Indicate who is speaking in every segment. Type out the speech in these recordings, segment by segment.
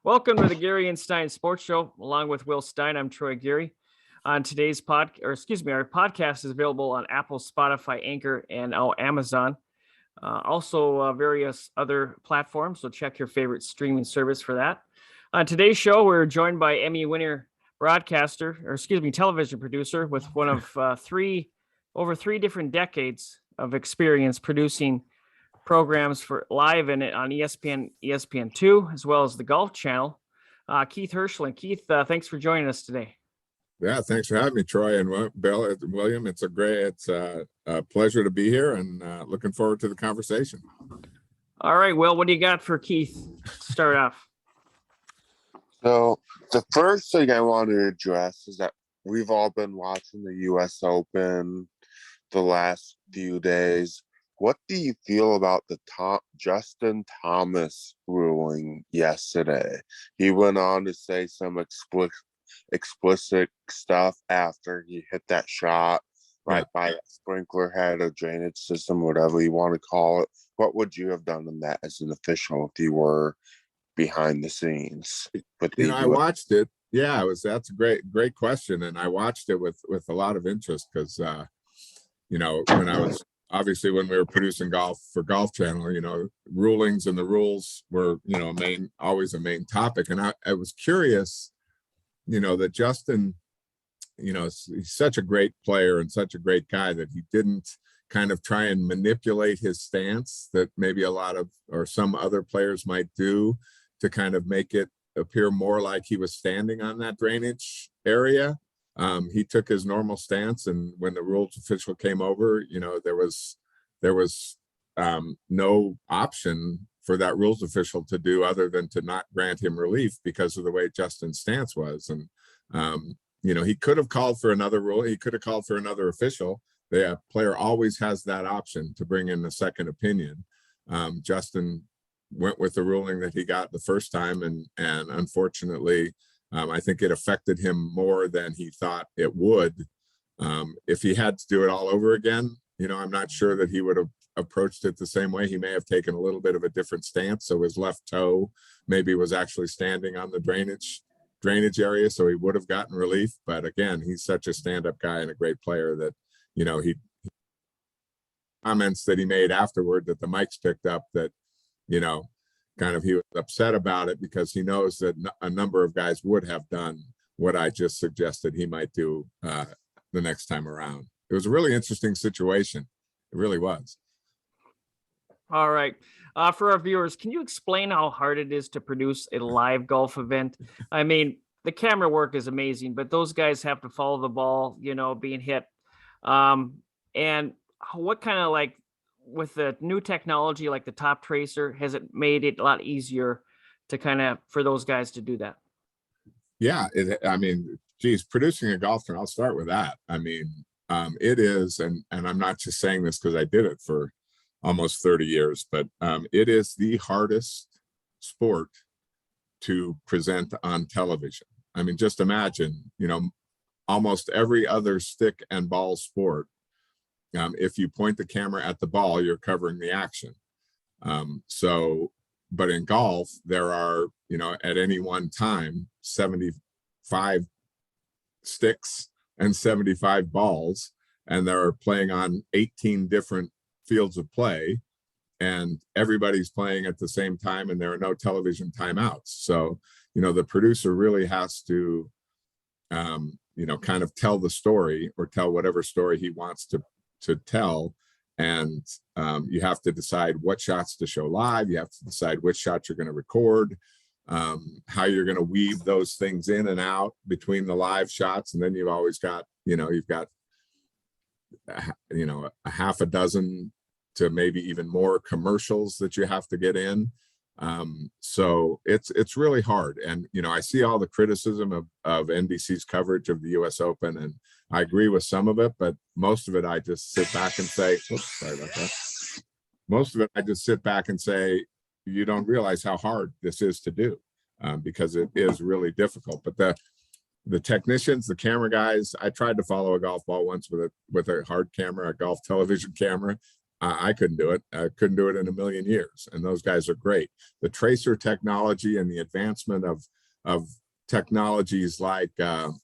Speaker 1: Welcome to the Gary and Stein Sports Show. Along with Will Stein, I'm Troy Gary. On today's our podcast is available on Apple, Spotify, Anchor, and Amazon. Also, various other platforms. So check your favorite streaming service for that. On today's show, we're joined by Emmy winner television producer with one of over three different decades of experience producing programs for live and on ESPN, ESPN2, as well as the Golf Channel. Keith Hirshland. Keith, thanks for joining us today.
Speaker 2: Yeah, thanks for having me, Troy and Bill and William. It's a pleasure to be here and looking forward to the conversation.
Speaker 1: All right, Will, what do you got for Keith to start off?
Speaker 3: So the first thing I want to address is that we've all been watching the U.S. Open the last few days. What do you feel about the Justin Thomas ruling yesterday? He went on to say some explicit stuff after he hit that shot right by a sprinkler head or drainage system, whatever you want to call it. What would you have done in that as an official if you were behind the scenes?
Speaker 2: I watched it. Yeah, that's a great question, and I watched it with a lot of interest because when we were producing golf for Golf Channel, rulings and the rules were, always a main topic. And I was curious, that Justin, he's such a great player and such a great guy that he didn't kind of try and manipulate his stance that maybe some other players might do to kind of make it appear more like he was standing on that drainage area. He took his normal stance, and when the rules official came over, there was no option for that rules official to do other than to not grant him relief because of the way Justin's stance was. And he could have called for another rule. He could have called for another official. The player always has that option to bring in a second opinion. Justin went with the ruling that he got the first time, and unfortunately, I think it affected him more than he thought it would. If he had to do it all over again, I'm not sure that he would have approached it the same way. He may have taken a little bit of a different stance. So his left toe maybe was actually standing on the drainage area. So he would have gotten relief. But again, he's such a stand-up guy and a great player that, he comments that he made afterward that the mics picked up that, kind of he was upset about it because he knows that a number of guys would have done what I just suggested he might do the next time around. It was a really interesting situation. It really was.
Speaker 1: All right. For our viewers, can you explain how hard it is to produce a live golf event? I mean, the camera work is amazing, but those guys have to follow the ball, being hit. And what kind of with the new technology like the top tracer, has it made it a lot easier to for those guys to do that?
Speaker 2: Yeah. Producing a golf tournament, I'll start with that. It is, and I'm not just saying this because I did it for almost 30 years, but it is the hardest sport to present on television. Just imagine, almost every other stick and ball sport, if you point the camera at the ball, you're covering the action. But in golf, there are, at any one time, 75 sticks and 75 balls, and they're playing on 18 different fields of play, and everybody's playing at the same time, and there are no television timeouts. So, the producer really has to, kind of tell the story or tell whatever story he wants to tell. And you have to decide what shots to show live. You have to decide which shots you're going to record, how you're going to weave those things in and out between the live shots. And then you've always got, you've got, a half a dozen to maybe even more commercials that you have to get in. So it's really hard. And, I see all the criticism of NBC's coverage of the US Open, and I agree with some of it, but most of it, I just sit back and say, oops, sorry about that. Most of it, I just sit back and say, you don't realize how hard this is to do, because it is really difficult. But the technicians, the camera guys, I tried to follow a golf ball once with a hard camera, a golf television camera. I couldn't do it. I couldn't do it in a million years. And those guys are great. The tracer technology and the advancement of technologies like, the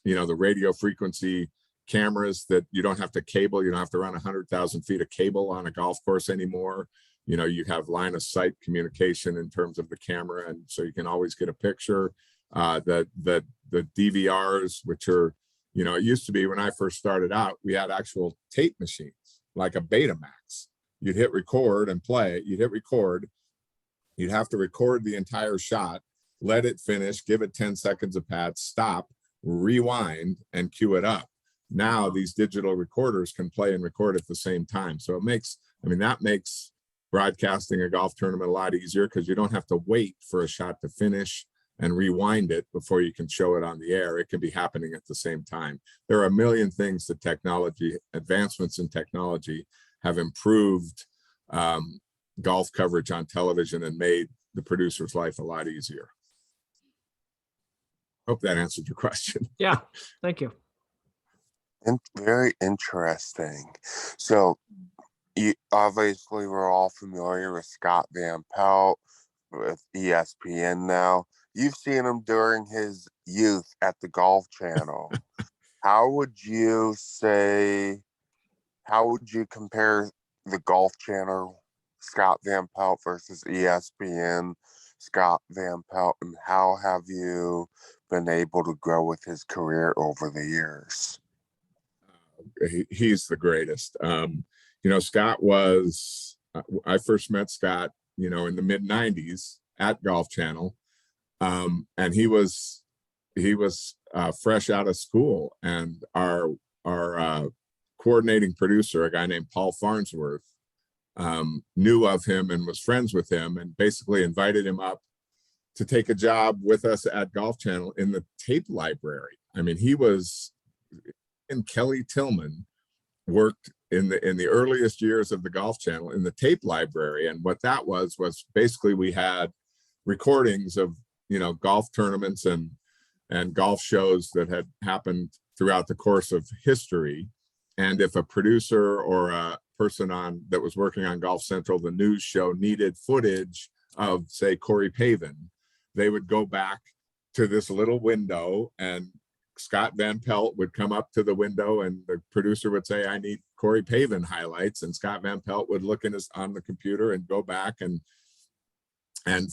Speaker 2: radio frequency cameras that you don't have to cable, you don't have to run 100,000 feet of cable on a golf course anymore. You have line of sight communication in terms of the camera. And so you can always get a picture. The DVRs, which are, it used to be when I first started out, we had actual tape machines, like a Betamax. You'd hit record and play. You'd hit record. You'd have to record the entire shot, let it finish, give it 10 seconds of pad, stop, rewind, and cue it up. Now these digital recorders can play and record at the same time. So that makes broadcasting a golf tournament a lot easier, because you don't have to wait for a shot to finish and rewind it before you can show it on the air. It can be happening at the same time. There are a million things that advancements in technology have improved golf coverage on television and made the producer's life a lot easier. Hope that answered your question.
Speaker 1: Yeah, thank you.
Speaker 3: And very interesting. So obviously we're all familiar with Scott Van Pelt with ESPN now. You've seen him during his youth at the Golf Channel. How would you compare the Golf Channel, Scott Van Pelt versus ESPN, Scott Van Pelt, and how have you been able to grow with his career over the years?
Speaker 2: He's the greatest. Scott was, I first met Scott, in the mid 90s at Golf Channel. And he was fresh out of school, and our coordinating producer, a guy named Paul Farnsworth, knew of him and was friends with him, and basically invited him up to take a job with us at Golf Channel in the tape library. And Kelly Tillman worked in the earliest years of the Golf Channel in the tape library. And what that was basically we had recordings of, golf tournaments and golf shows that had happened throughout the course of history. And if a producer or a person that was working on Golf Central, the news show, needed footage of, say, Corey Pavin, they would go back to this little window, and Scott Van Pelt would come up to the window, and the producer would say, "I need Corey Pavin highlights." And Scott Van Pelt would look on the computer and go back and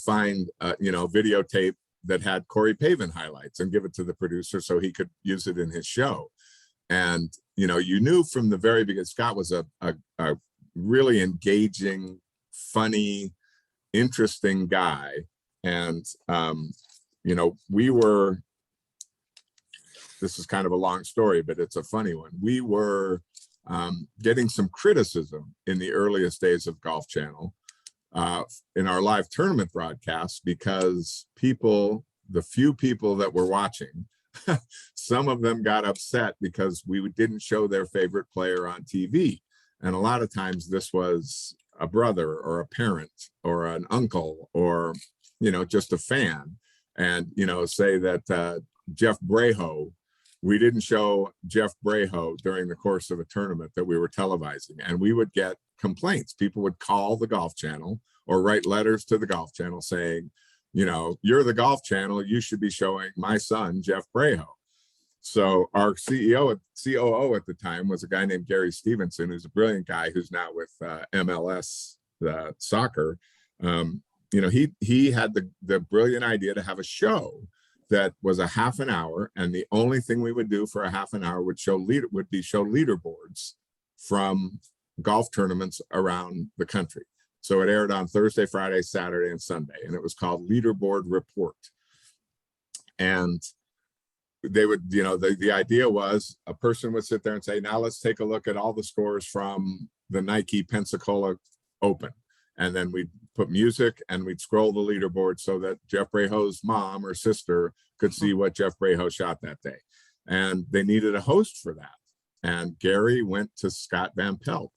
Speaker 2: find, videotape that had Corey Pavin highlights and give it to the producer so he could use it in his show. And, you knew from the very beginning, Scott was a really engaging, funny, interesting guy. And, this is kind of a long story, but it's a funny one. We were getting some criticism in the earliest days of Golf Channel in our live tournament broadcasts, because the few people that were watching, some of them got upset because we didn't show their favorite player on TV. And a lot of times this was a brother or a parent or an uncle or, just a fan. And, say that Jeff Breho, we didn't show Jeff Breho during the course of a tournament that we were televising, and we would get complaints. People would call the Golf Channel or write letters to the Golf Channel saying, "You're the Golf Channel, you should be showing my son, Jeff Breho." So our COO at the time was a guy named Gary Stevenson, who's a brilliant guy who's now with MLS soccer. He had the brilliant idea to have a show that was a half an hour, and the only thing we would do for a half an hour would show leaderboards from golf tournaments around the country. So it aired on Thursday, Friday, Saturday, and Sunday, and it was called Leaderboard Report. And they would, the idea was a person would sit there and say, "Now let's take a look at all the scores from the Nike Pensacola Open." And then we'd put music and we'd scroll the leaderboard so that Jeff Breho's mom or sister could see what Jeff Breho shot that day. And they needed a host for that. And Gary went to Scott Van Pelt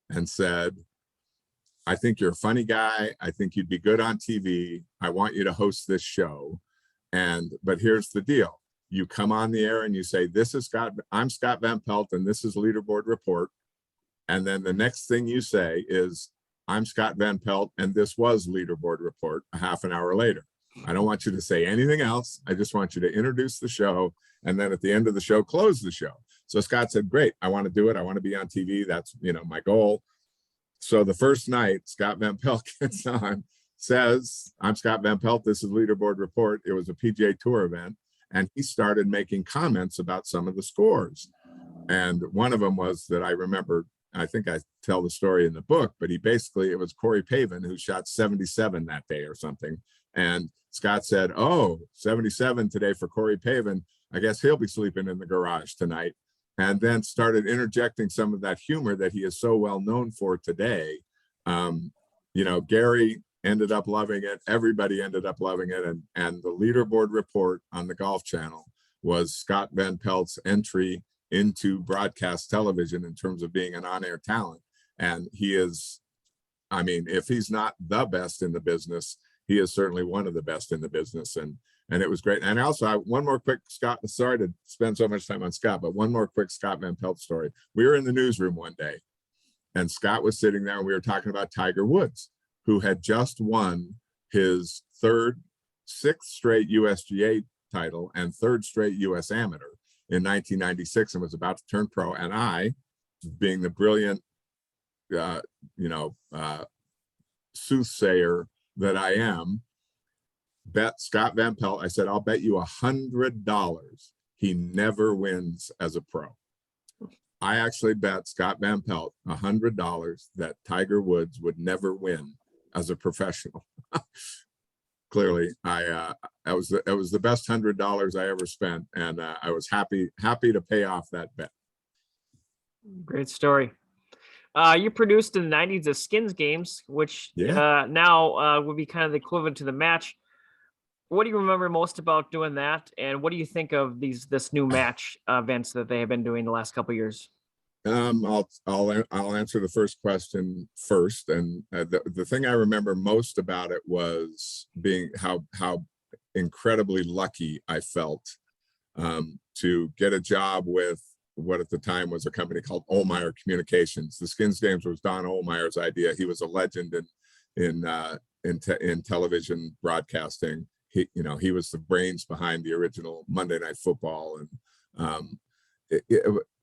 Speaker 2: and said, "I think you're a funny guy. I think you'd be good on TV. I want you to host this show. But here's the deal. You come on the air and you say, I'm Scott Van Pelt, and this is Leaderboard Report. And then the next thing you say is, I'm Scott Van Pelt, and this was Leaderboard Report a half an hour later. I don't want you to say anything else. I just want you to introduce the show. And then at the end of the show, close the show. So Scott said, great, I want to do it. I want to be on TV. That's, my goal. So the first night, Scott Van Pelt gets on, says, I'm Scott Van Pelt. This is Leaderboard Report. It was a PGA Tour event. And he started making comments about some of the scores. And one of them was that I remember, I think I tell the story in the book, but it was Corey Pavin who shot 77 that day or something. And Scott said, oh, 77 today for Corey Pavin. I guess he'll be sleeping in the garage tonight. And then started interjecting some of that humor that he is so well known for today. Gary ended up loving it. Everybody ended up loving it. And the Leaderboard Report on the Golf Channel was Scott Van Pelt's entry into broadcast television in terms of being an on-air talent. And he is, if he's not the best in the business, he is certainly one of the best in the business. And it was great. And also, one more quick Scott, sorry to spend so much time on Scott, but one more quick Scott Van Pelt story. We were in the newsroom one day and Scott was sitting there and we were talking about Tiger Woods, who had just won his sixth straight USGA title and third straight US Amateur in 1996 and was about to turn pro. And I, being the brilliant, soothsayer that I am, bet Scott Van Pelt. I said, I'll bet you $100 he never wins as a pro. I actually bet Scott Van Pelt $100 that Tiger Woods would never win as a professional. Clearly, it was the best $100 I ever spent, and I was happy to pay off that bet.
Speaker 1: Great story. You produced in the 90s the Skins games, which now would be kind of the equivalent to the match. What do you remember most about doing that, and what do you think of this new match events that they have been doing the last couple of years?
Speaker 2: I'll answer the first question first, and the thing I remember most about it was being how incredibly lucky I felt to get a job with what at the time was a company called Ohlmeyer Communications. The Skins Games was Don Ohlmeyer's idea. He was a legend in television broadcasting. He was the brains behind the original Monday Night Football, and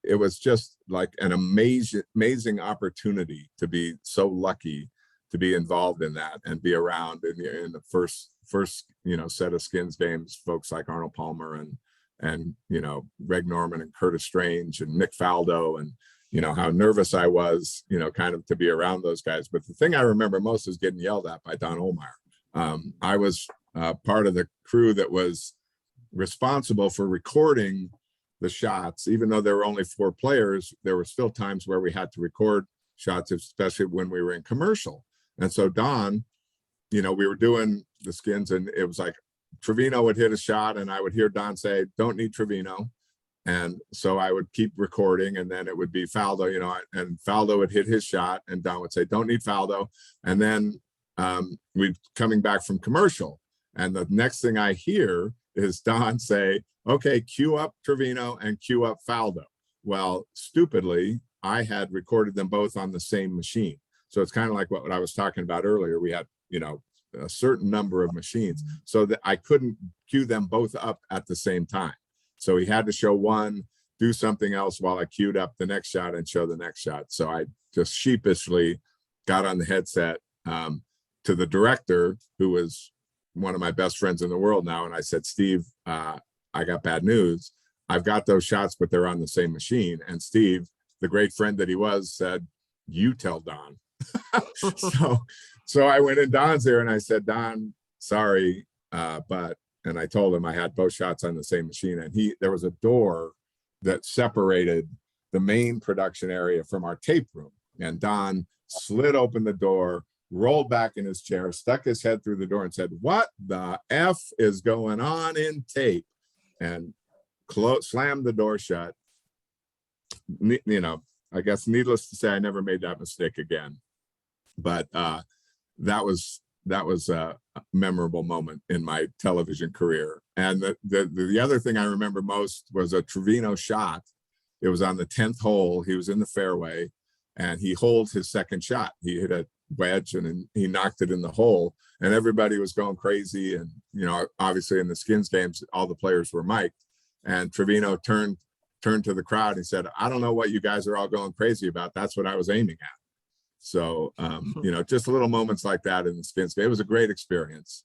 Speaker 2: it was just like an amazing opportunity to be so lucky to be involved in that and be around in the first set of Skins games, folks like Arnold Palmer and Greg Norman and Curtis Strange and Nick Faldo, and how nervous I was, kind of to be around those guys. But the thing I remember most is getting yelled at by Don Ohlmeyer. I was part of the crew that was responsible for recording the shots. Even though there were only 4 players, there were still times where we had to record shots, especially when we were in commercial. And so Don, we were doing the Skins, and it was like Trevino would hit a shot and I would hear Don say, don't need Trevino. And so I would keep recording, and then it would be Faldo, and Faldo would hit his shot and Don would say, don't need Faldo. And then we'd coming back from commercial, and the next thing I hear is Don say, okay, cue up Trevino and cue up Faldo. Well, stupidly, I had recorded them both on the same machine. So it's kind of like what I was talking about earlier. We had, a certain number of machines so that I couldn't cue them both up at the same time. So he had to show one, do something else while I queued up the next shot and show the next shot. So I just sheepishly got on the headset to the director, who was one of my best friends in the world now. And I said, Steve, I got bad news. I've got those shots, but they're on the same machine. And Steve, the great friend that he was, said, you tell Don. So I went in Don's there and I said, Don, sorry, and I told him I had both shots on the same machine. And there was a door that separated the main production area from our tape room. And Don slid open the door, rolled back in his chair, stuck his head through the door and said, what the F is going on in tape? And slammed the door shut. I guess needless to say, I never made that mistake again. But that was a memorable moment in my television career. And the other thing I remember most was a Trevino shot. It was on the 10th hole. He was in the fairway. and he holed his second shot. He hit a wedge and then he knocked it in the hole, and everybody was going crazy. And, you know, obviously in the Skins games, all the players were mic'd, and Trevino turned to the crowd and said, "I don't know what you guys are all going crazy about. That's what I was aiming at." So, you know, just little moments like that in the Skins game. It was a great experience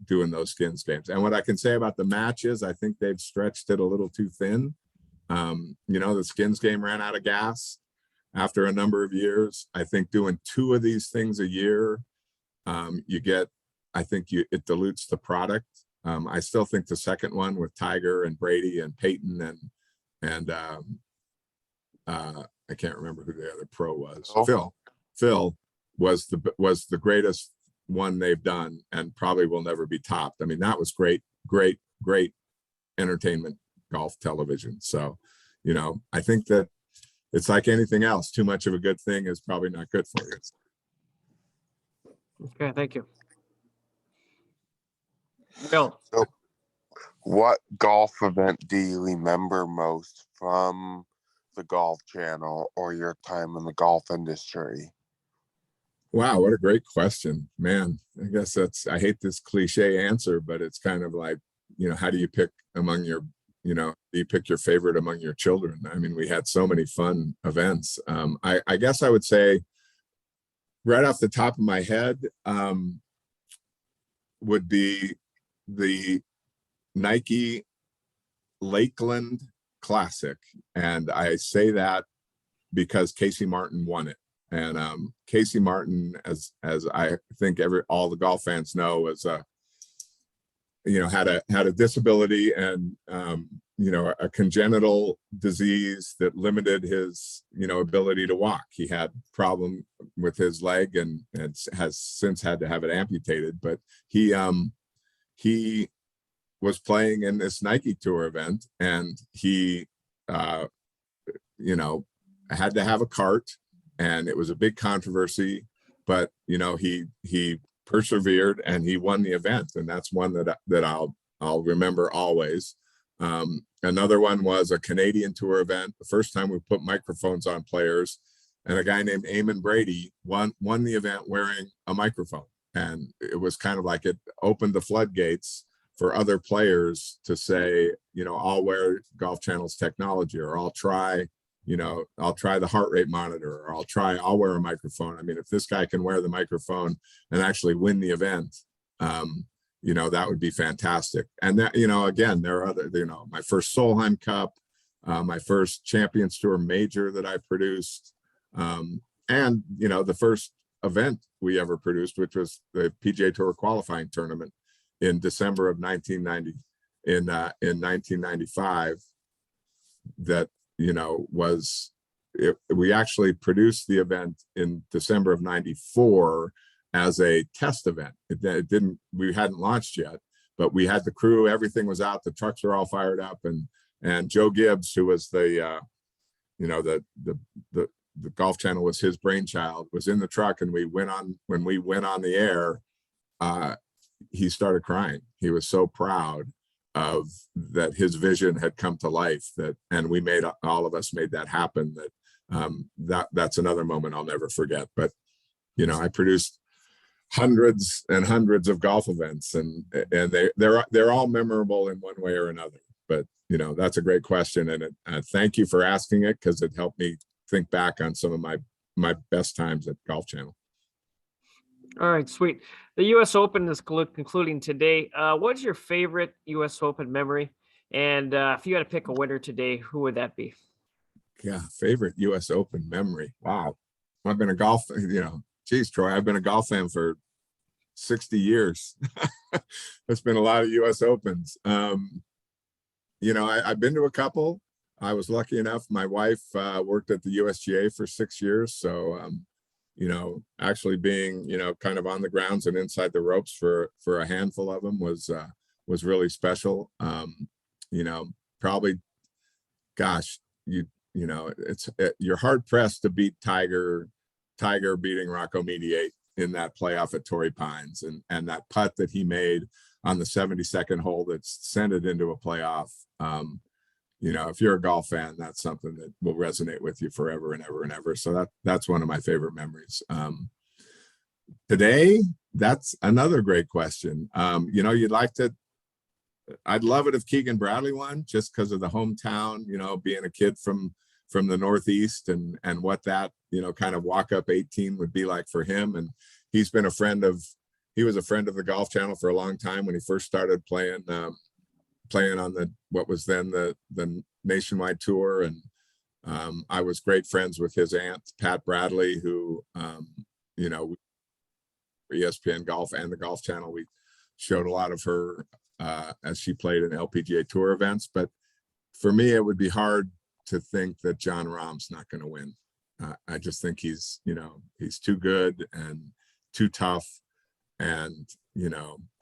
Speaker 2: doing those Skins games. And what I can say about the matches, I think they've stretched it a little too thin. You know, the Skins game ran out of gas after a number of years. I think doing 2 of these things a year, it dilutes the product. I still think the second one with Tiger and Brady and Peyton and I can't remember who the other pro was. Phil was the greatest one they've done, and probably will never be topped. I mean, that was great entertainment golf television. So, you know, I think that it's like anything else. Too much of a good thing is probably not good for you.
Speaker 1: Okay, thank you. Bill.
Speaker 3: So what golf event do you remember most from the Golf Channel or your time in the golf industry?
Speaker 2: Wow, what a great question, man. I guess I hate this cliche answer, but it's kind of like, you know, how do you pick among your, you know, do you pick your favorite among your children? I mean, we had so many fun events. I guess I would say right off the top of my head would be the Nike Lakeland Classic. And I say that because Casey Martin won it. And Casey Martin, as I think all the golf fans know, was you know, had a disability and you know, a congenital disease that limited his, you know, ability to walk. He had problem with his leg and has since had to have it amputated. But he was playing in this Nike Tour event, and he you know, had to have a cart. And it was a big controversy, but, you know, he persevered and he won the event. And that's one that I'll remember always. Another one was a Canadian Tour event. The first time we put microphones on players, and a guy named Eamon Brady won the event wearing a microphone. And it was kind of like it opened the floodgates for other players to say, you know, I'll wear Golf Channel's technology, or I'll try the heart rate monitor, or I'll wear a microphone. I mean, if this guy can wear the microphone and actually win the event, you know, that would be fantastic. And that, you know, again, there are other, you know, my first Solheim Cup, my first Champions Tour major that I produced, and, you know, the first event we ever produced, which was the PGA Tour qualifying tournament in December of 1990, in 1995, that, you know, we actually produced the event in December of 94 as a test event. We hadn't launched yet, but we had the crew, everything was out, the trucks were all fired up, and Joe Gibbs, who was the Golf Channel was his brainchild, was in the truck, and when we went on the air, he started crying. He was so proud of that his vision had come to life, and all of us made that happen. That's another moment I'll never forget. But, you know, I produced hundreds and hundreds of golf events, and they're all memorable in one way or another. But, you know, that's a great question, and thank you for asking it, because it helped me think back on some of my best times at Golf Channel.
Speaker 1: All right, sweet. The U.S. Open is concluding today. What's your favorite U.S. Open memory? And if you had to pick a winner today, who would that be?
Speaker 2: Yeah, favorite U.S. Open memory. Wow. I've been a golf, you know, geez, Troy, I've been a golf fan for 60 years. It's been a lot of U.S. Opens. You know, I've been to a couple. I was lucky enough. My wife worked at the USGA for 6 years. So, you know, actually being, you know, kind of on the grounds and inside the ropes for a handful of them was really special. You know, probably, gosh, you know, you're hard pressed to beat Tiger beating Rocco Mediate in that playoff at Torrey Pines, and that putt that he made on the 72nd hole that sent it into a playoff. if you're a golf fan, that's something that will resonate with you forever and ever and ever. So that's one of my favorite memories. Today, that's another great question. I'd love it if Keegan Bradley won, just because of the hometown, being a kid from the Northeast and what that, kind of walk up 18 would be like for him. And he was a friend of the Golf Channel for a long time when he first started playing on what was then the nationwide tour. And I was great friends with his aunt, Pat Bradley, who, ESPN Golf and the Golf Channel, we showed a lot of her as she played in LPGA Tour events. But for me, it would be hard to think that John Rahm's not going to win. I just think he's too good and too tough, and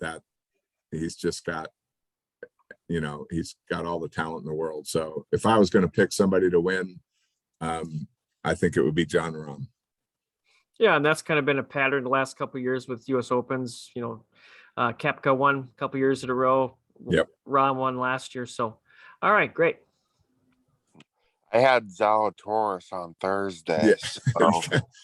Speaker 2: that he's just got he's got all the talent in the world. So if I was going to pick somebody to win, I think it would be John Rahm.
Speaker 1: Yeah, and that's kind of been a pattern the last couple of years with U.S. Opens. Koepka won a couple of years in a row.
Speaker 2: Yep.
Speaker 1: Rahm won last year. So, all right, great.
Speaker 3: I had Zalatoris on Thursday.
Speaker 2: Yeah.
Speaker 3: So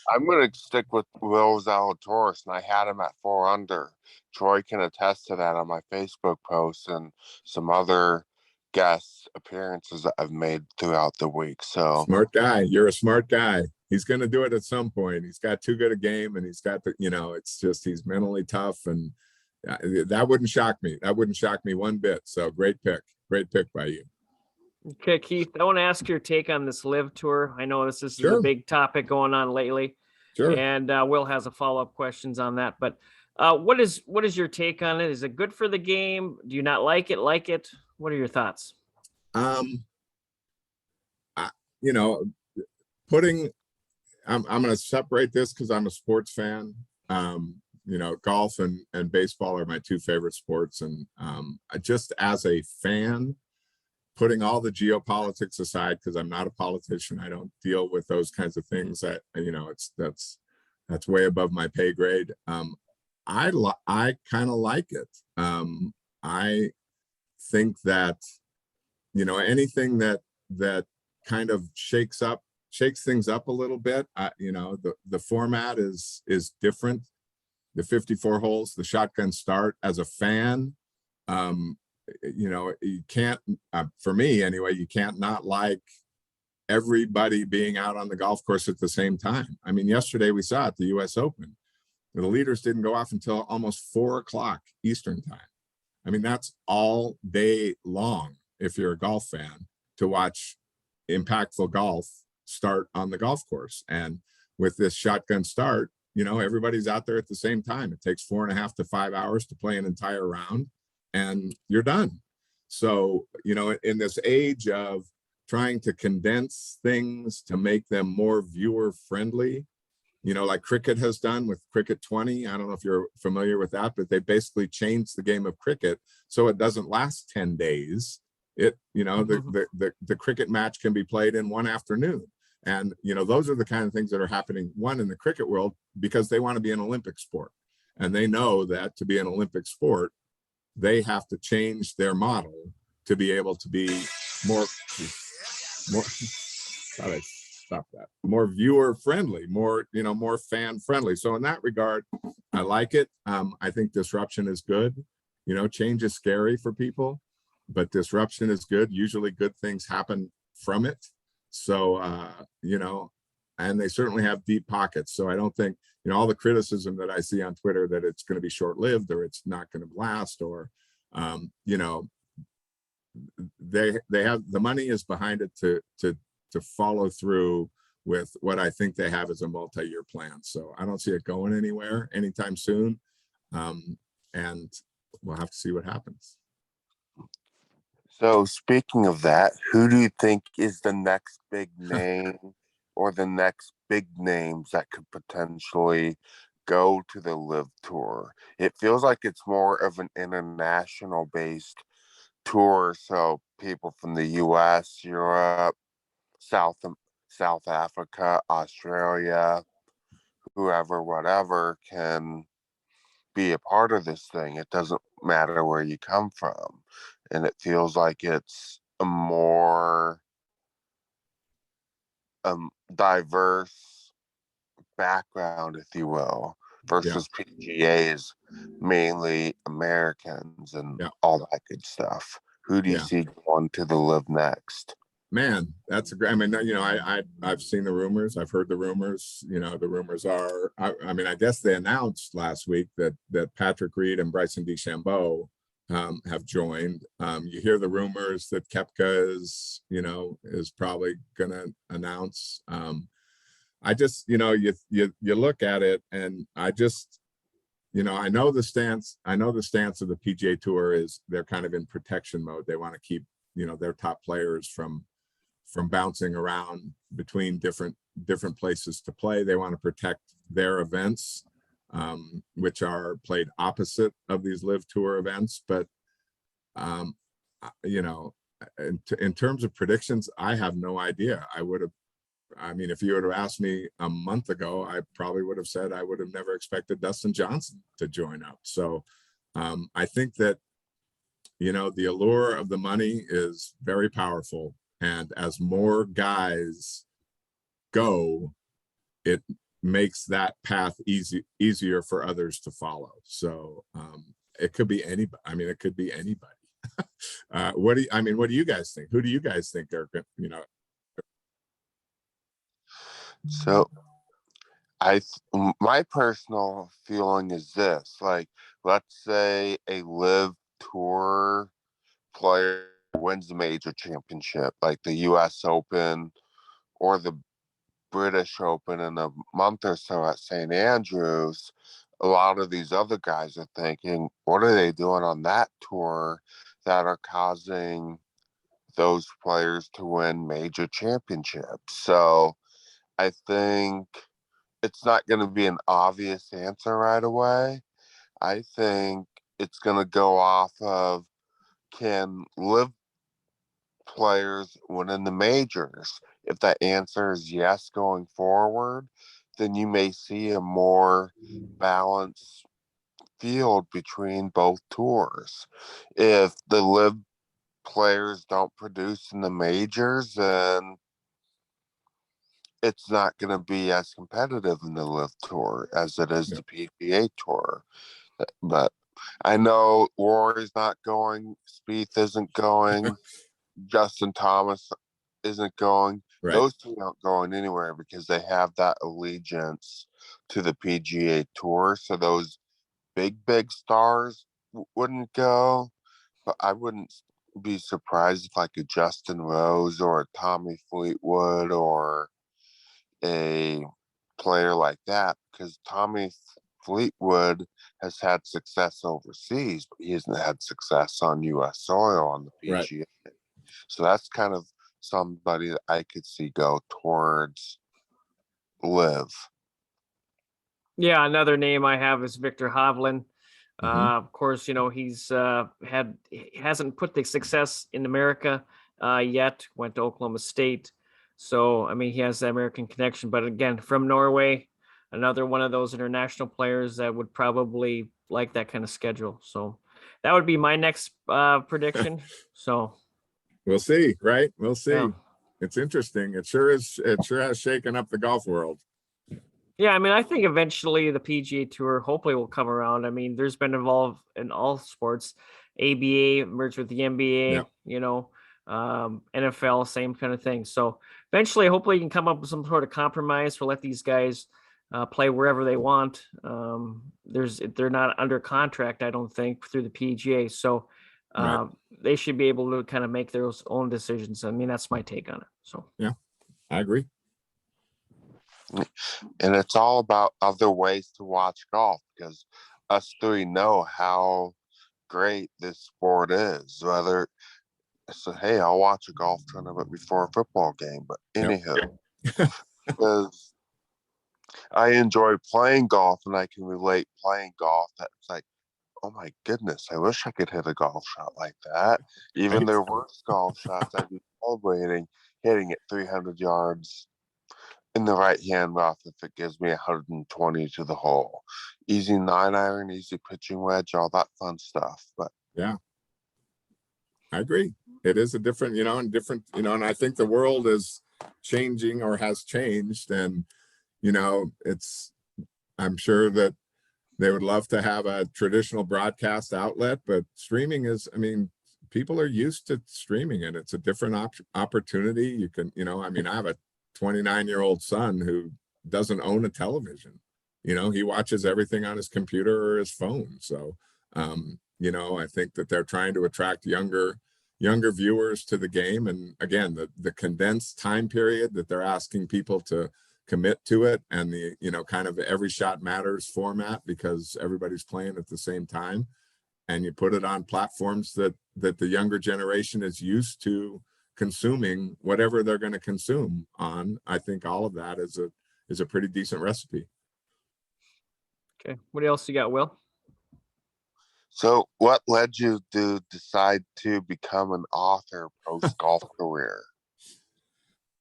Speaker 3: I'm going to stick with Will Zalatoris, and I had him at 4 under. Troy can attest to that on my Facebook posts and some other guest appearances that I've made throughout the week. So
Speaker 2: smart guy. You're a smart guy. He's going to do it at some point. He's got too good a game, and he's got it's just, he's mentally tough, and that wouldn't shock me. That wouldn't shock me one bit. So great pick by you.
Speaker 1: Okay, Keith, I want to ask your take on this Live Tour. I know this is
Speaker 2: Sure.
Speaker 1: a big topic going on lately.
Speaker 2: Sure.
Speaker 1: And Will has a follow-up questions on that. But what is your take on it? Is it good for the game? Do you not like it? Like it? What are your thoughts?
Speaker 2: I'm going to separate this because I'm a sports fan. Golf and baseball are my two favorite sports. And just as a fan, putting all the geopolitics aside, because I'm not a politician, I don't deal with those kinds of things. That that's way above my pay grade. I kind of like it. I think that anything that kind of shakes things up a little bit. The format is different. The 54 holes, the shotgun start. As a fan, you can't, for me anyway, you can't not like everybody being out on the golf course at the same time. I mean, yesterday we saw at the US Open, the leaders didn't go off until almost 4 o'clock Eastern time. I mean, that's all day long if you're a golf fan to watch impactful golf start on the golf course. And with this shotgun start, everybody's out there at the same time. It takes 4.5 to 5 hours to play an entire round, and you're done. So, in this age of trying to condense things to make them more viewer friendly, like cricket has done with Cricket 20. I don't know if you're familiar with that, but they basically changed the game of cricket so it doesn't last 10 days. The cricket match can be played in one afternoon. And, those are the kind of things that are happening, one, in the cricket world, because they want to be an Olympic sport. And they know that to be an Olympic sport, they have to change their model to be able to be more more viewer friendly, more fan friendly. So in that regard, I like it. I think disruption is good. Change is scary for people, but disruption is good. Usually good things happen from it. So, and they certainly have deep pockets. So I don't think, all the criticism that I see on Twitter that it's going to be short-lived or it's not going to last, or, they have, the money is behind it to follow through with what I think they have as a multi-year plan. So I don't see it going anywhere anytime soon. And we'll have to see what happens.
Speaker 3: So speaking of that, who do you think is the next big name or the next big names that could potentially go to the Live Tour? It feels like it's more of an international based tour. So people from the US, Europe, South Africa, Australia, whoever, whatever can be a part of this thing. It doesn't matter where you come from. And it feels like it's a more diverse background, if you will, versus PGA is mainly Americans and
Speaker 2: Yeah.
Speaker 3: all that good stuff. Who do you see going to the Live next?
Speaker 2: Man, that's a great. I mean, I've seen the rumors. I've heard the rumors. The rumors are. I mean, I guess they announced last week that Patrick Reed and Bryson DeChambeau have joined. You hear the rumors that Koepka is probably going to announce. I just, you look at it, and I just, I know the stance. I know the stance of the PGA Tour is they're kind of in protection mode. They want to keep their top players from bouncing around between different places to play. They want to protect their events, which are played opposite of these Live Tour events. But in terms of predictions, I have no idea. If you would have asked me a month ago, I probably would have said I would have never expected Dustin Johnson to join up. So I think that the allure of the money is very powerful. And as more guys go, it makes that path easier for others to follow. So it could be anybody. I mean, it could be anybody. What do you guys think? Who do you guys think are,
Speaker 3: So my personal feeling is this, like, let's say a Live Tour player wins the major championship, like the US Open or the British Open in a month or so at St. Andrews. A lot of these other guys are thinking, what are they doing on that tour that are causing those players to win major championships? So I think it's not going to be an obvious answer right away. I think it's going to go off of, can Live players win in the majors? If that answer is yes going forward, then you may see a more balanced field between both tours. If the Live players don't produce in the majors, then it's not going to be as competitive in the Live Tour as it is the PGA Tour. But I know Rory's not going, Spieth isn't going, Justin Thomas isn't going.
Speaker 2: right?
Speaker 3: Those two aren't going anywhere because they have that allegiance to the PGA Tour. So those big stars wouldn't go. But I wouldn't be surprised if like a Justin Rose or a Tommy Fleetwood or a player like that, because Tommy Fleetwood has had success overseas, but he hasn't had success on US soil on the PGA. Right. So that's kind of somebody that I could see go towards Live.
Speaker 1: Yeah, another name I have is Victor Hovland.
Speaker 2: Mhm.
Speaker 1: Of course, he's hasn't put the success in America yet. Went to Oklahoma State, so I mean he has the American connection. But again, from Norway, another one of those international players that would probably like that kind of schedule. So that would be my next prediction. So
Speaker 2: we'll see, right? We'll see.
Speaker 1: yeah.
Speaker 2: It's interesting. It sure is. It sure has shaken up the golf world.
Speaker 1: Yeah, I mean, I think eventually the PGA Tour hopefully will come around. I mean, there's been involved in all sports, ABA merged with the NBA, NFL, same kind of thing. So eventually, hopefully, you can come up with some sort of compromise for let these guys play wherever they want. They're not under contract, I don't think, through the PGA. So
Speaker 2: Right.
Speaker 1: they should be able to kind of make their own decisions. I mean, that's my take on it. So
Speaker 2: yeah, I agree.
Speaker 3: And it's all about other ways to watch golf, because us three know how great this sport is. Whether so, hey, I'll watch a golf tournament before a football game. But anywho, because I enjoy playing golf and I can relate playing golf. That's like, oh my goodness, I wish I could hit a golf shot like that. Even
Speaker 2: Right.
Speaker 3: their worst golf shots, I'd be celebrating hitting it 300 yards in the right hand rough if it gives me 120 to the hole. Easy 9-iron, easy pitching wedge, all that fun stuff. But
Speaker 2: yeah, I agree. it is a different, and different, and I think the world is changing or has changed. And, I'm sure that they would love to have a traditional broadcast outlet, but streaming is, people are used to streaming, and it's a different opportunity. You can, I have a 29-year-old son who doesn't own a television. He watches everything on his computer or his phone. So, I think that they're trying to attract younger viewers to the game. And again, the condensed time period that they're asking people to commit to it, and the, kind of every shot matters format, because everybody's playing at the same time, and you put it on platforms that the younger generation is used to consuming whatever they're going to consume on. I think all of that is a pretty decent recipe.
Speaker 1: Okay. What else you got, Will?
Speaker 3: So what led you to decide to become an author post-golf career?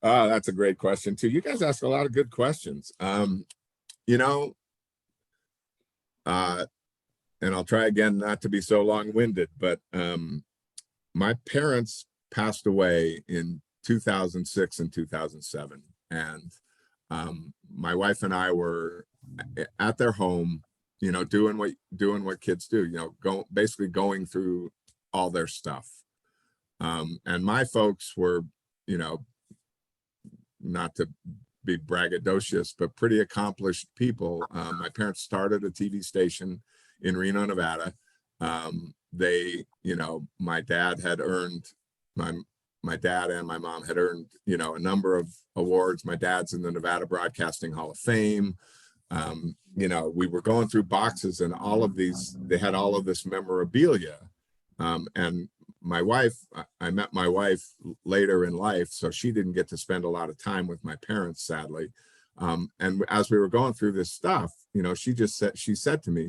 Speaker 2: That's a great question too. You guys ask a lot of good questions. And I'll try again not to be so long-winded, but my parents passed away in 2006 and 2007. And my wife and I were at their home, doing what kids do, basically going through all their stuff. And my folks were, not to be braggadocious, but pretty accomplished people. My parents started a TV station in Reno, Nevada. My dad had earned, my dad and my mom had earned, a number of awards. My dad's in the Nevada Broadcasting Hall of Fame. We were going through boxes, and all of these, they had all of this memorabilia. And my wife, I met my wife later in life, so she didn't get to spend a lot of time with my parents, sadly. And as we were going through this stuff, she said to me,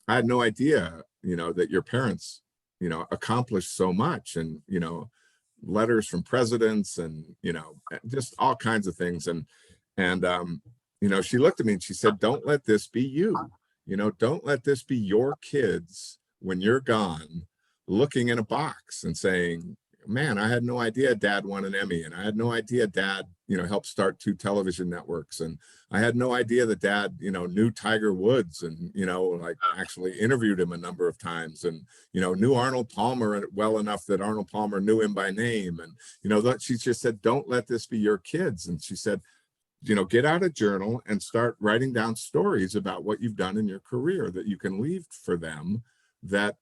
Speaker 2: I had no idea, that your parents, accomplished so much, and, letters from presidents, and, just all kinds of things. And she looked at me and she said, don't let this be you, don't let this be your kids when you're gone, looking in a box and saying, man, I had no idea Dad won an Emmy, and I had no idea Dad, helped start 2 television networks, and I had no idea that Dad, knew Tiger Woods, and, actually interviewed him a number of times, and, knew Arnold Palmer well enough that Arnold Palmer knew him by name. And, she just said, don't let this be your kids. And she said, get out a journal and start writing down stories about what you've done in your career that you can leave for them, that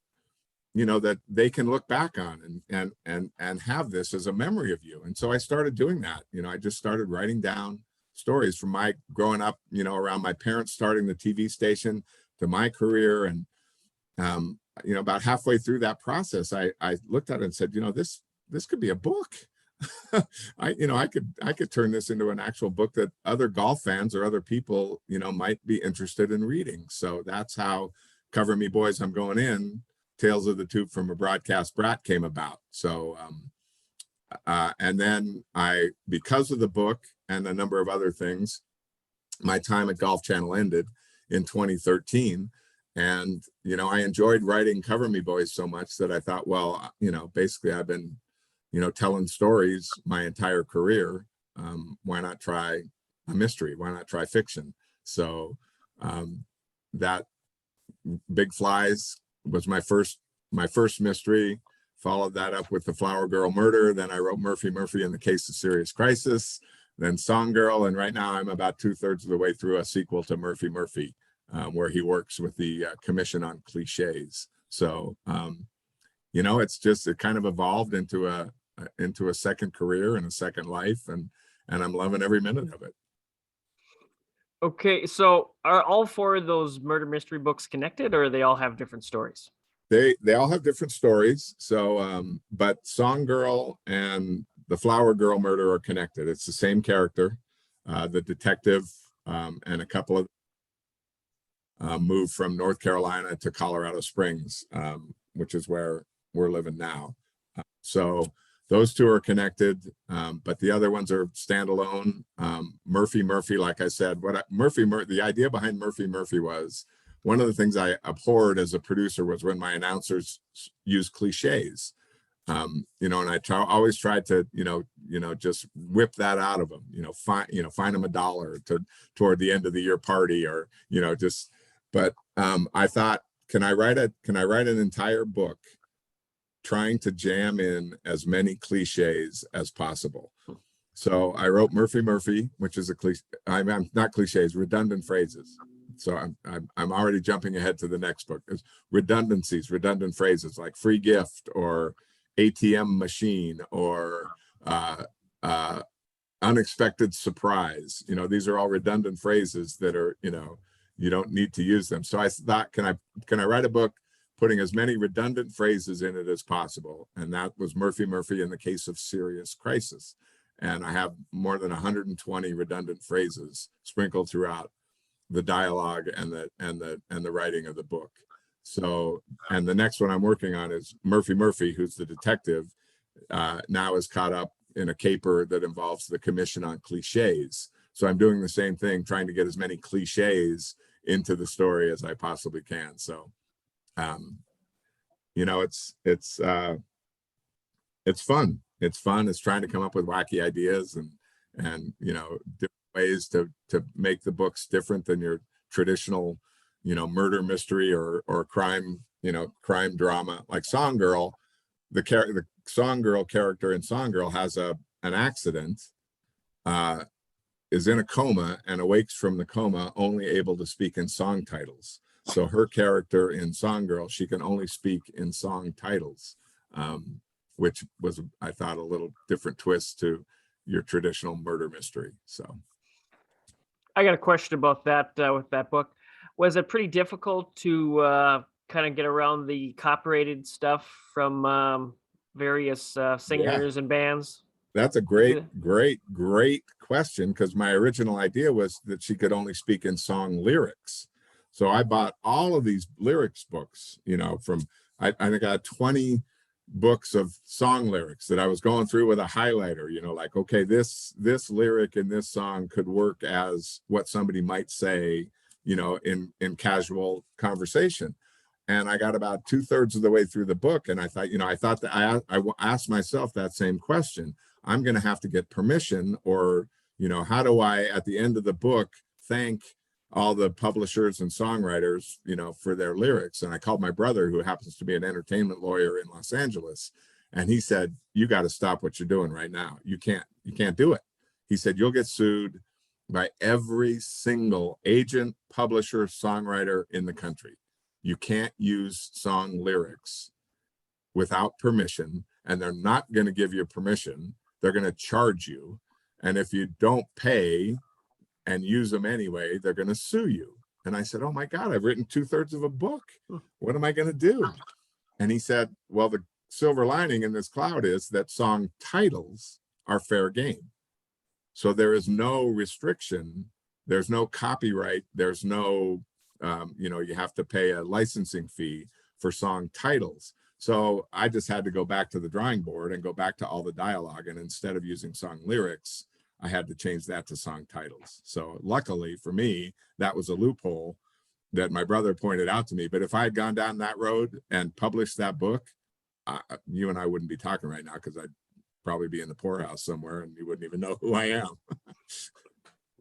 Speaker 2: that they can look back on and have this as a memory of you. And so I started doing that. I just started writing down stories from my growing up, around my parents starting the TV station to my career. And, about halfway through that process, I looked at it and said, this could be a book. I could turn this into an actual book that other golf fans or other people, might be interested in reading. So that's how Cover Me Boys, I'm Going In, Tales of the Tube from a Broadcast Brat came about. So, and then because of the book and a number of other things, my time at Golf Channel ended in 2013. And, I enjoyed writing Cover Me Boys so much that I thought, well, basically I've been, telling stories my entire career. Why not try a mystery? Why not try fiction? So that Big Flies was my first mystery. Followed that up with The Flower Girl Murder. Then I wrote Murphy in the Case of Serious Crisis, then Song Girl. And right now I'm about 2/3 of the way through a sequel to Murphy, where he works with the Commission on Cliches. So, it's just, it kind of evolved into a second career and a second life. And I'm loving every minute of it.
Speaker 1: Okay, so are all 4 of those murder mystery books connected, or they all have different stories?
Speaker 2: They all have different stories. So, but Song Girl and The Flower Girl Murder are connected. It's the same character, the detective, and a couple of moved from North Carolina to Colorado Springs, which is where we're living now. So those 2 are connected, but the other ones are standalone. Murphy, like I said, the idea behind Murphy was, one of the things I abhorred as a producer was when my announcers used cliches. And I always tried to, just whip that out of them, find them $1 toward the end of the year party, or, but I thought, can I write an entire book trying to jam in as many cliches as possible? So I wrote Murphy, which is a cliche. I'm not cliches, redundant phrases. So I'm already jumping ahead to the next book. There's redundancies, redundant phrases like free gift or ATM machine or unexpected surprise. These are all redundant phrases that are, you don't need to use them. So I thought, can I write a book putting as many redundant phrases in it as possible? And that was Murphy in the case of serious crisis. And I have more than 120 redundant phrases sprinkled throughout the dialogue and the writing of the book. So, and the next one I'm working on is Murphy, who's the detective, now is caught up in a caper that involves the Commission on Cliches. So I'm doing the same thing, trying to get as many cliches into the story as I possibly can. So, it's fun. It's fun. It's trying to come up with wacky ideas and different ways to make the books different than your traditional, murder mystery or crime, crime drama. Like Song Girl, the Song Girl character in Song Girl has an accident, is in a coma and awakes from the coma only able to speak in song titles. So her character in Song Girl, she can only speak in song titles, which was, I thought, a little different twist to your traditional murder mystery. So
Speaker 1: I got a question about that with that book. Was it pretty difficult to kind of get around the copyrighted stuff from various singers and bands?
Speaker 2: That's a great question, because my original idea was that she could only speak in song lyrics. So I bought all of these lyrics books, from, I think I got 20 books of song lyrics that I was going through with a highlighter, like, okay, this lyric in this song could work as what somebody might say, in casual conversation. And I got about 2/3 of the way through the book, and I thought that I asked myself that same question. I'm going to have to get permission, or, how do I, at the end of the book, thank all the publishers and songwriters, for their lyrics? And I called my brother, who happens to be an entertainment lawyer in Los Angeles. And he said, you got to stop what you're doing right now. You can't do it. He said, you'll get sued by every single agent, publisher, songwriter in the country. You can't use song lyrics without permission, and they're not going to give you permission. They're going to charge you. And if you don't pay and use them anyway, they're going to sue you. And I said, oh my God, I've written 2/3 of a book. What am I going to do? And he said, well, the silver lining in this cloud is that song titles are fair game. So there is no restriction. There's no copyright. There's no, you have to pay a licensing fee for song titles. So I just had to go back to the drawing board and go back to all the dialogue. And instead of using song lyrics, I had to change that to song titles. So luckily for me, that was a loophole that my brother pointed out to me. But if I had gone down that road and published that book, you and I wouldn't be talking right now, because I'd probably be in the poorhouse somewhere and you wouldn't even know who I am.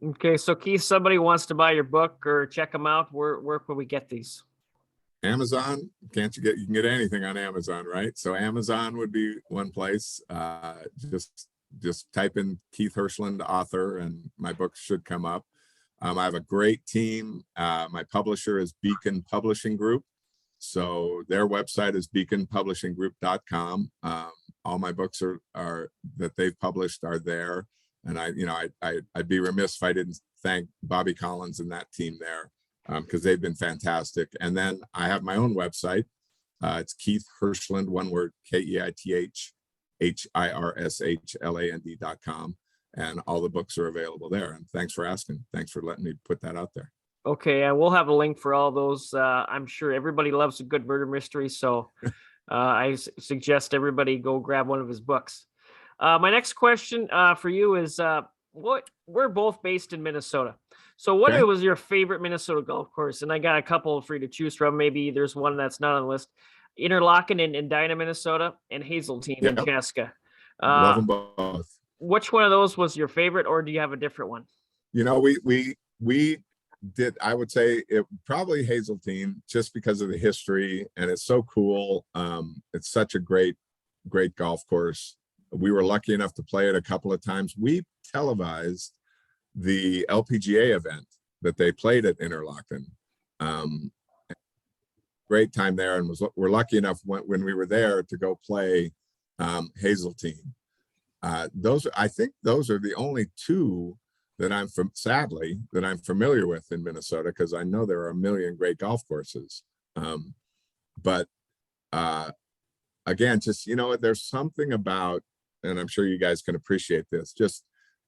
Speaker 1: Okay, so Keith, somebody wants to buy your book or check them out, where can we get these?
Speaker 2: Amazon. You can get anything on Amazon, right? So Amazon would be one place. Just type in Keith Hirshland author and my book should come up. I have a great team. My publisher is Beacon Publishing Group. So their website is beaconpublishinggroup.com. All my books are that they've published are there. And I'd be remiss if I didn't thank Bobby Collins and that team there, because they've been fantastic. And then I have my own website. It's Keith Hirshland, one word, KeithHirshland.com. And all the books are available there. And thanks for asking. Thanks for letting me put that out there.
Speaker 1: Okay, and we'll have a link for all those. I'm sure everybody loves a good murder mystery, so I suggest everybody go grab one of his books. My next question for you is, we're both based in Minnesota. So what was your favorite Minnesota golf course? And I got a couple for you to choose from. Maybe there's one that's not on the list. Interlaken in Edina, Minnesota, and Hazeltine in
Speaker 2: Yep.
Speaker 1: Chaska.
Speaker 2: Love them both.
Speaker 1: Which one of those was your favorite, or do you have a different one?
Speaker 2: You know, we did, I would say it probably Hazeltine, just because of the history, and it's so cool. It's such a great golf course. We were lucky enough to play it a couple of times. We televised the LPGA event that they played at Interlaken. Great time there, and we're lucky enough when we were there to go play Hazeltine. I think those are the only two that sadly that I'm familiar with in Minnesota, because I know there are a million great golf courses. But again, just, you know, there's something about, and I'm sure you guys can appreciate this, just,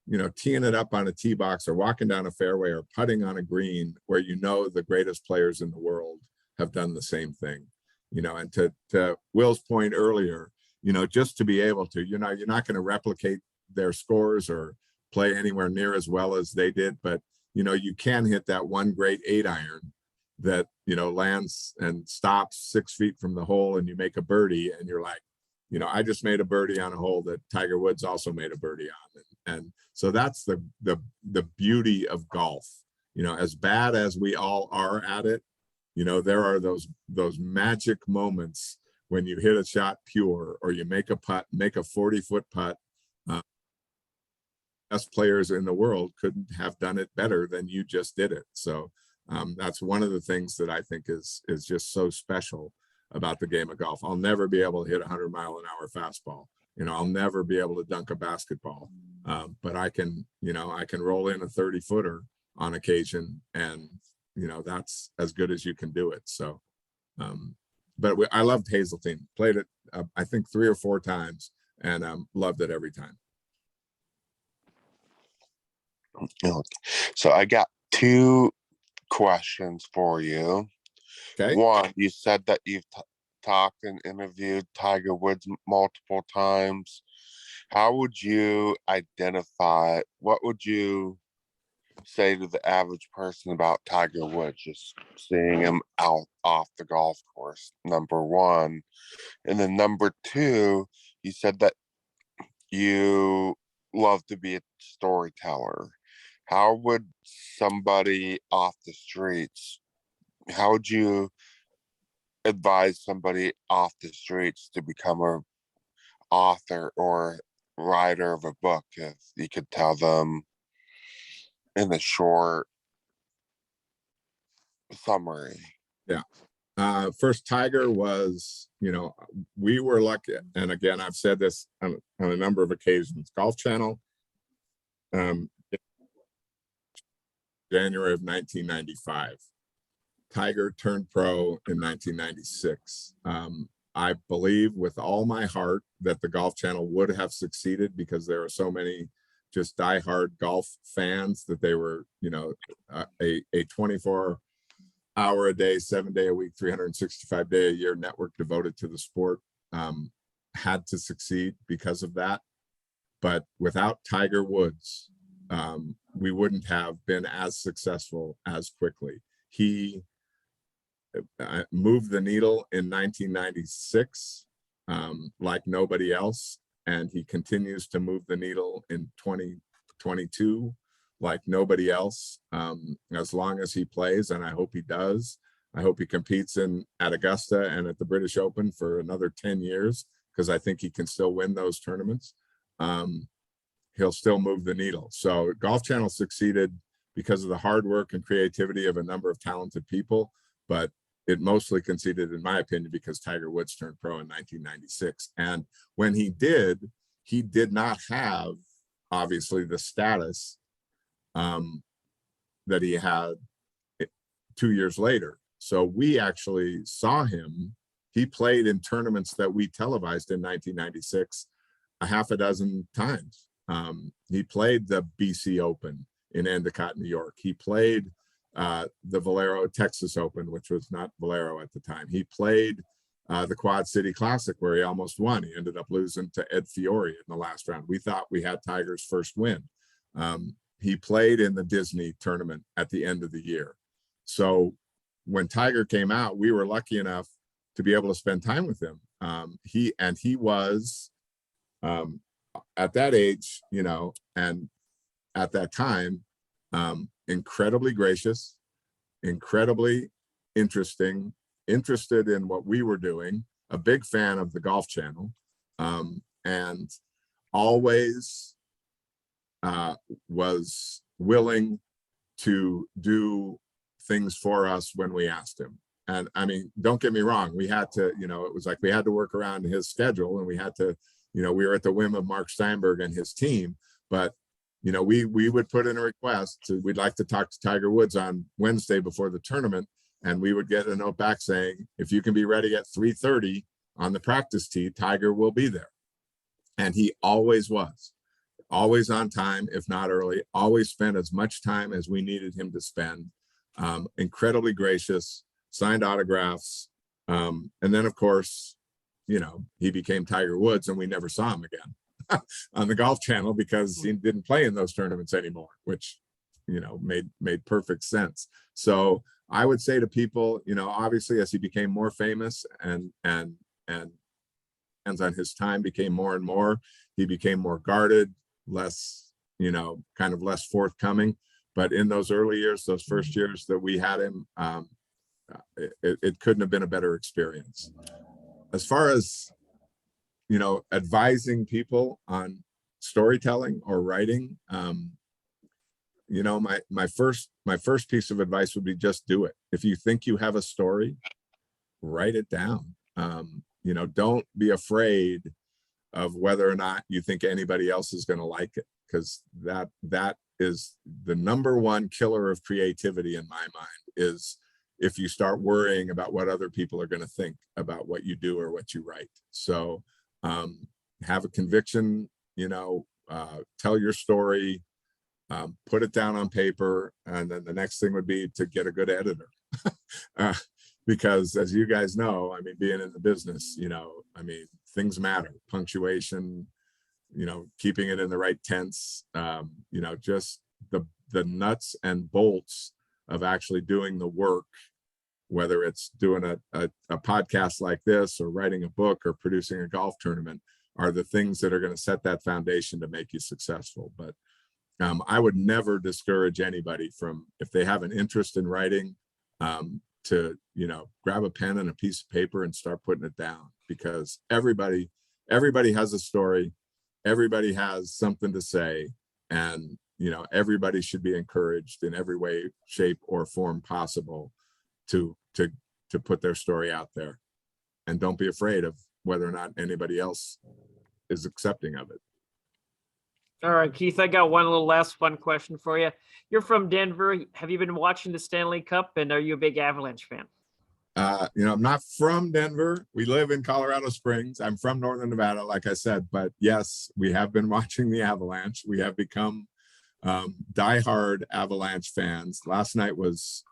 Speaker 2: you know, teeing it up on a tee box or walking down a fairway or putting on a green where, you know, the greatest players in the world have done the same thing, you know. And to Will's point earlier, you know, just to be able to, you know, you're not going to replicate their scores or play anywhere near as well as they did, but, you know, you can hit that one great 8-iron that, you know, lands and stops 6 feet from the hole, and you make a birdie, and you're like, you know, I just made a birdie on a hole that Tiger Woods also made a birdie on. And so that's the beauty of golf. You know, as bad as we all are at it, you know, there are those magic moments when you hit a shot pure, or you make a putt, make a 40-foot putt. Best players in the world couldn't have done it better than you just did it. So that's one of the things that I think is just so special about the game of golf. I'll never be able to hit a 100-mile-an-hour fastball. You know, I'll never be able to dunk a basketball, but I can, you know, I can roll in a 30-footer on occasion, and, you know, that's as good as you can do it. So, but I loved Hazeltine. Played it, I think 3 or 4 times, and loved it every time.
Speaker 3: So I got 2 questions for you.
Speaker 2: Okay.
Speaker 3: One, you said that you've talked and interviewed Tiger Woods multiple times. How would you identify, what would you say to the average person about Tiger Woods, just seeing him out off the golf course? Number one. And then number 2, you said that you love to be a storyteller. How would somebody off the streets, how would you advise somebody off the streets to become an author or writer of a book, if you could tell them in a short summary?
Speaker 2: Yeah. First, Tiger was, you know, we were lucky, and again, I've said this on a number of occasions. Golf Channel, January of 1995. Tiger turned pro in 1996. I believe with all my heart that the Golf Channel would have succeeded, because there are so many just diehard golf fans that they were, you know, a 24-hour a day, 7-day a week, 365-day a year network devoted to the sport had to succeed because of that. But without Tiger Woods, we wouldn't have been as successful as quickly. He moved the needle in 1996 like nobody else, and he continues to move the needle in 2022 like nobody else, as long as he plays, and I hope he does. I hope he competes at Augusta and at the British Open for another 10 years, because I think he can still win those tournaments. He'll still move the needle. So Golf Channel succeeded because of the hard work and creativity of a number of talented people, but it mostly conceded, in my opinion, because Tiger Woods turned pro in 1996. And when he did not have, obviously, the status that he had 2 years later. So we actually saw him. He played in tournaments that we televised in 1996 a half a dozen times. He played the BC Open in Endicott, New York. He played the Valero Texas Open, which was not Valero at the time. He played the Quad City Classic, where he almost won. He ended up losing to Ed Fiore in the last round. We thought we had Tiger's first win. He played in the Disney tournament at the end of the year. So when Tiger came out, we were lucky enough to be able to spend time with him. He was at that age, you know, and at that time, incredibly gracious, incredibly interested in what we were doing, a big fan of the Golf Channel, and always was willing to do things for us when we asked him. And I mean, don't get me wrong, we had to, you know, it was like we had to work around his schedule, and we had to, you know, we were at the whim of Mark Steinberg and his team. But, you know, we would put in a request to, we'd like to talk to Tiger Woods on Wednesday before the tournament. And we would get a note back saying, if you can be ready at 3:30 on the practice tee, Tiger will be there. And he always was, always on time, if not early, always spent as much time as we needed him to spend. Incredibly gracious, signed autographs. And then, of course, you know, he became Tiger Woods, and we never saw him again on the Golf Channel because he didn't play in those tournaments anymore, which, you know, made perfect sense. So I would say to people, you know, obviously as he became more famous and on his time became more and more, he became more guarded, less, you know, kind of less forthcoming. But in those early years, those first years that we had him, it couldn't have been a better experience. As far as, you know, advising people on storytelling or writing, you know, my first piece of advice would be just do it. If you think you have a story, write it down. You know, don't be afraid of whether or not you think anybody else is going to like it, because that is the number one killer of creativity in my mind, is if you start worrying about what other people are going to think about what you do or what you write. So have a conviction, you know, tell your story, put it down on paper, and then the next thing would be to get a good editor. Because as you guys know, I mean, being in the business, you know, I mean, things matter, punctuation, you know, keeping it in the right tense, you know, just the nuts and bolts of actually doing the work, whether it's doing a podcast like this or writing a book or producing a golf tournament, are the things that are going to set that foundation to make you successful. But I would never discourage anybody from, if they have an interest in writing, to, you know, grab a pen and a piece of paper and start putting it down, because everybody has a story, everybody has something to say, and, you know, everybody should be encouraged in every way, shape, or form possible to put their story out there. And don't be afraid of whether or not anybody else is accepting of it.
Speaker 1: All right, Keith, I got one little last fun question for you. You're from Denver. Have you been watching the Stanley Cup, and are you a big Avalanche fan?
Speaker 2: You know, I'm not from Denver. We live in Colorado Springs. I'm from Northern Nevada, like I said, but yes, we have been watching the Avalanche. We have become diehard Avalanche fans. Last night was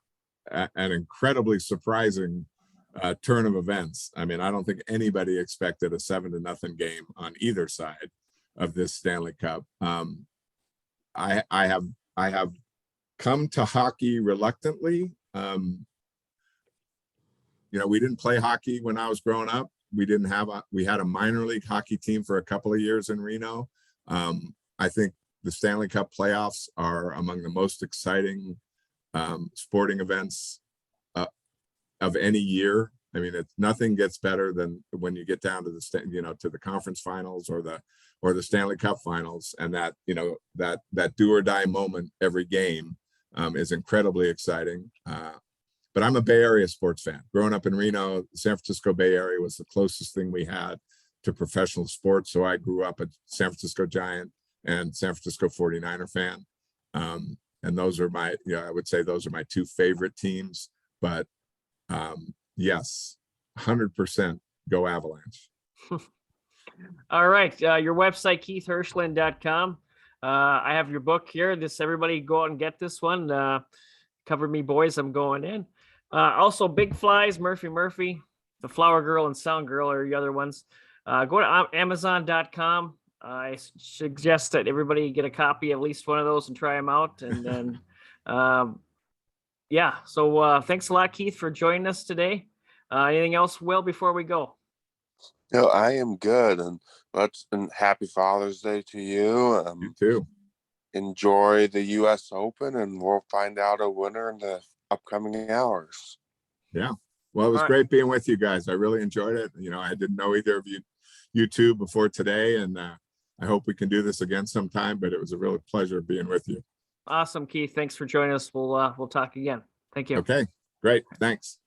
Speaker 2: an incredibly surprising turn of events. I mean, I don't think anybody expected a 7-0 game on either side of this Stanley Cup. I have come to hockey reluctantly. You know, we didn't play hockey when I was growing up. We had a minor league hockey team for a couple of years in Reno. I think the Stanley Cup playoffs are among the most exciting sporting events of any year. I mean, nothing gets better than when you get down to to the conference finals or the Stanley Cup finals, and that, you know, that do or die moment every game is incredibly exciting. But I'm a Bay Area sports fan. Growing up in Reno, the San Francisco Bay Area was the closest thing we had to professional sports. So I grew up a San Francisco Giant and San Francisco 49er fan. And those are I would say those are my two favorite teams. But yes, 100% go Avalanche.
Speaker 1: All right. Your website, keithhirshland.com. I have your book here. Everybody go out and get this one. Cover me, boys. I'm going in. Also, Big Flies, Murphy, The Flower Girl, and Sound Girl are the other ones. Go to Amazon.com. I suggest that everybody get a copy of at least one of those and try them out. And then, yeah. So thanks a lot, Keith, for joining us today. Anything else, Will, before we go?
Speaker 3: No, I am good, and happy Father's Day to you.
Speaker 2: You too.
Speaker 3: Enjoy the U.S. Open, and we'll find out a winner in the upcoming hours.
Speaker 2: Yeah. Well, it was
Speaker 1: All right.
Speaker 2: great being with you guys. I really enjoyed it. You know, I didn't know either of you two before today, and I hope we can do this again sometime, but it was a real pleasure being with you.
Speaker 1: Awesome, Keith. Thanks for joining us. We'll talk again. Thank you.
Speaker 2: Okay, great. Thanks.